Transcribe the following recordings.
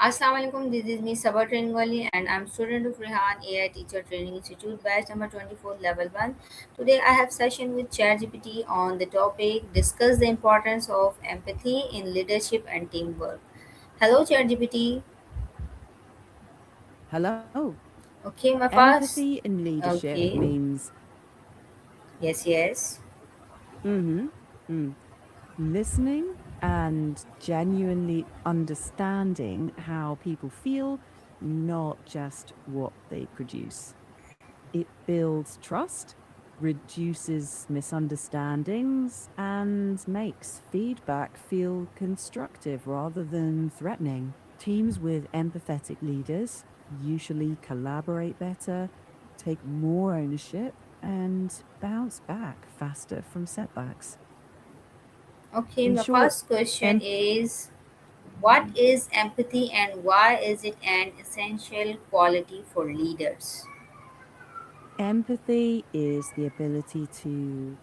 Assalamu alaikum. This is me Saba and I'm student of Rehan AI Teacher Training Institute batch number 24 level 1. Today I have session with ChatGPT on the topic discuss the importance of empathy in leadership and teamwork. Hello ChatGPT. Hello. Okay, my first. Empathy in leadership Okay. means Yes, yes. mhm, mm, listening and genuinely understanding how people feel, not just what they produce. It builds trust, reduces misunderstandings, and makes feedback feel constructive rather than threatening. Teams with empathetic leaders usually collaborate better, take more ownership, and bounce back faster from setbacks. Okay, In my short, first question em- is what is empathy and why is it an essential quality for leaders? empathy is the ability to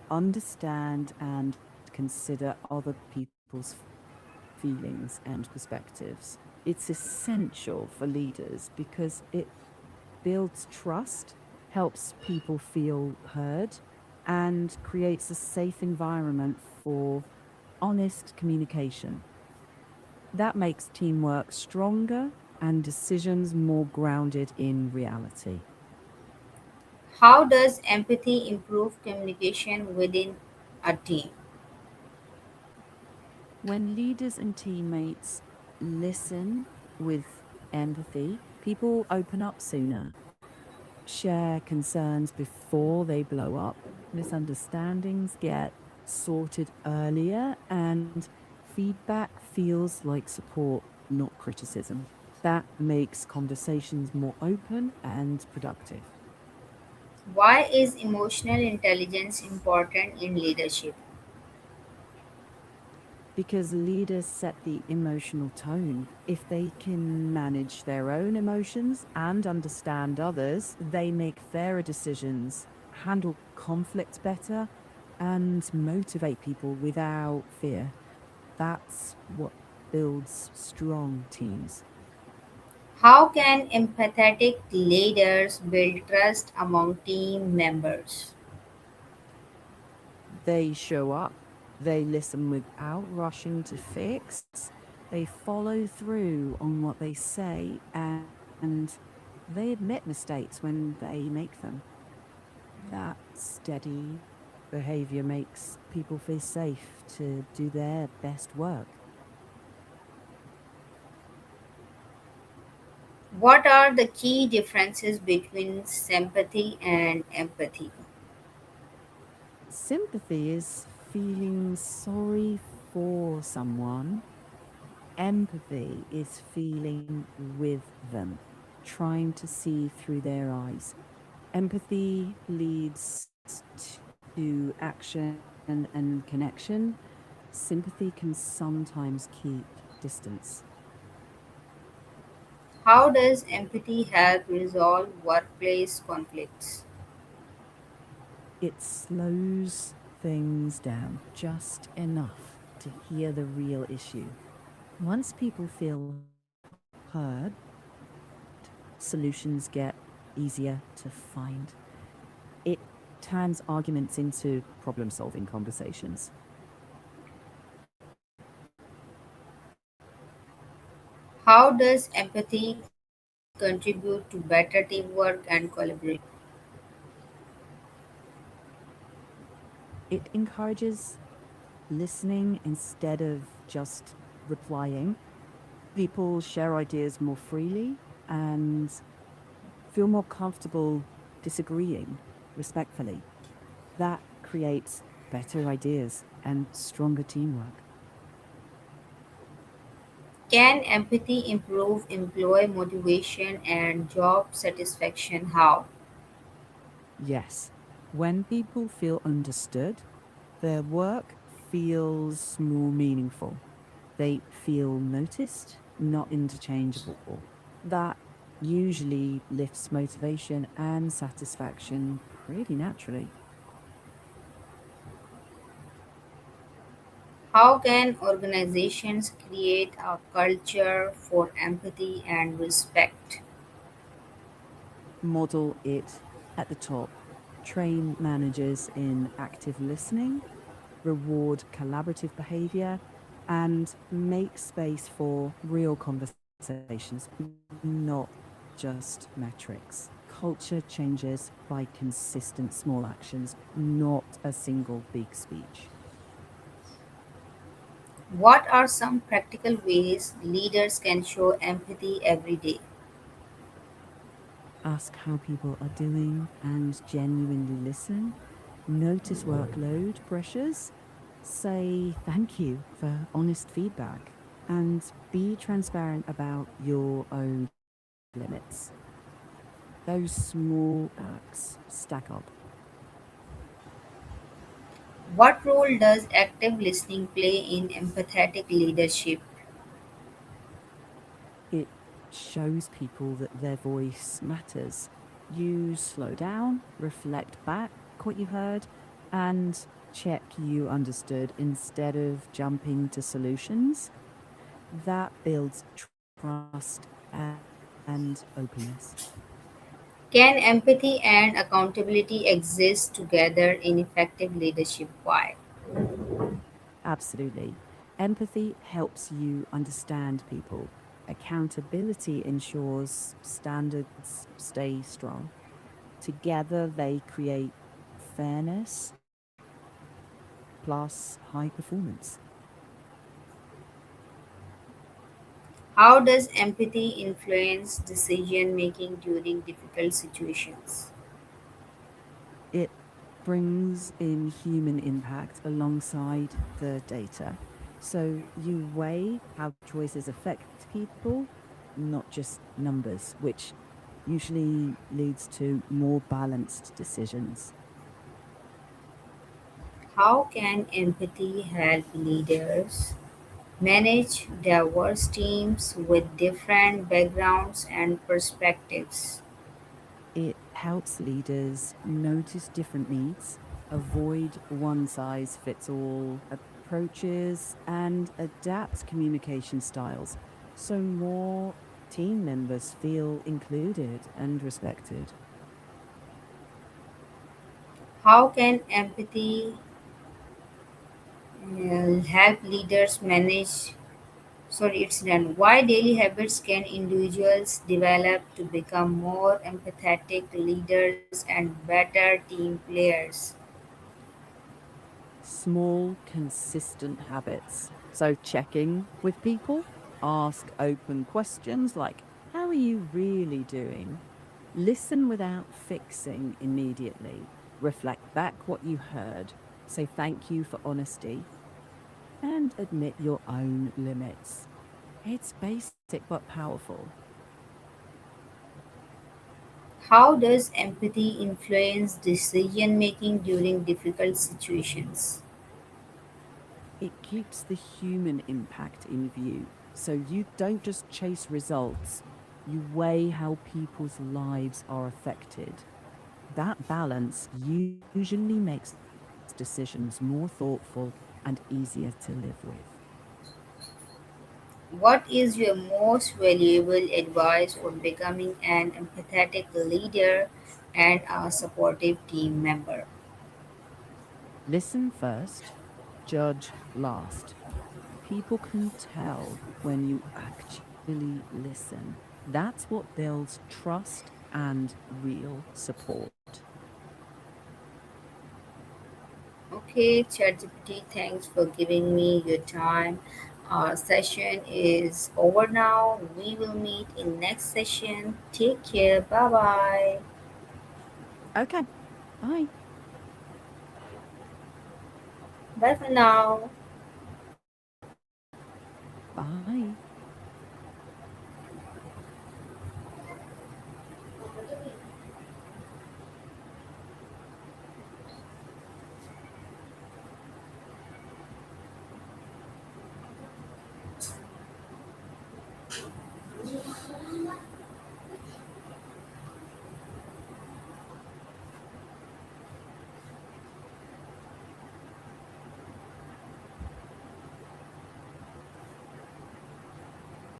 understand and consider other people's feelings and perspectives. It's essential for leaders because it builds trust, helps people feel heard, and creates a safe environment for honest communication. That makes teamwork stronger and decisions more grounded in reality. How does empathy improve communication within a team? When leaders and teammates listen with empathy, people open up sooner, share concerns before they blow up, misunderstandings get sorted earlier, and feedback feels like support, not criticism. That makes conversations more open and productive. Why is emotional intelligence important in leadership? Because leaders set the emotional tone. If they can manage their own emotions and understand others, they make fairer decisions, handle conflict better, and motivate people without fear. That's what builds strong teams. How can empathetic leaders build trust among team members? They show up, they listen without rushing to fix, they follow through on what they say, and they admit mistakes when they make them. That steady behavior makes people feel safe to do their best work. What are the key differences between sympathy and empathy? Sympathy is feeling sorry for someone. Empathy is feeling with them, trying to see through their eyes. Empathy leads to action and connection. Sympathy can sometimes keep distance. How does empathy help resolve workplace conflicts? It slows things down just enough to hear the real issue. Once people feel heard, solutions get easier to find. It turns arguments into problem solving conversations. How does empathy contribute to better teamwork and collaboration? It encourages listening instead of just replying. People share ideas more freely and feel more comfortable disagreeing respectfully. That creates better ideas and stronger teamwork. Can empathy improve employee motivation and job satisfaction? How? Yes, when people feel understood, their work feels more meaningful. They feel noticed, not interchangeable. That usually lifts motivation and satisfaction pretty naturally. How can organizations create a culture for empathy and respect? Model it at the top. Train managers in active listening, reward collaborative behavior, and make space for real conversations, not just metrics. Culture changes by consistent small actions, not a single big speech. What are some practical ways leaders can show empathy every day? Ask how people are doing and genuinely listen. Notice workload pressures. Say thank you for honest feedback and be transparent about your own limits. Those small acts stack up. What role does active listening play in empathetic leadership? It shows people that their voice matters. You slow down, reflect back what you heard, and check you understood instead of jumping to solutions. That builds trust and openness. Can empathy and accountability exist together in effective leadership? Why? Absolutely. Empathy helps you understand people. Accountability ensures standards stay strong. Together, they create fairness plus high performance. How does empathy influence decision making during difficult situations? It brings in human impact alongside the data. So you weigh how choices affect people, not just numbers, which usually leads to more balanced decisions. How can empathy help leaders manage diverse teams with different backgrounds and perspectives? It helps leaders notice different needs, avoid one size fits all approaches, and adapt communication styles so more team members feel included and respected. How can empathy help leaders manage? Sorry, it's done. Why daily habits can individuals develop to become more empathetic leaders and better team players? Small, consistent habits. So, checking with people, ask open questions like, how are you really doing? Listen without fixing immediately. Reflect back what you heard. Say thank you for honesty and admit your own limits. It's basic but powerful. How does empathy influence decision making during difficult situations? It keeps the human impact in view. So you don't just chase results, you weigh how people's lives are affected. That balance usually makes decisions more thoughtful and easier to live with. What is your most valuable advice for becoming an empathetic leader and a supportive team member? Listen first, judge last. People can tell when you actually listen. That's what builds trust and real support. Okay, ChatGPT, thanks for giving me your time. Our session is over now. We will meet in next session. Take care. Bye bye. Okay, bye. Bye for now. Bye.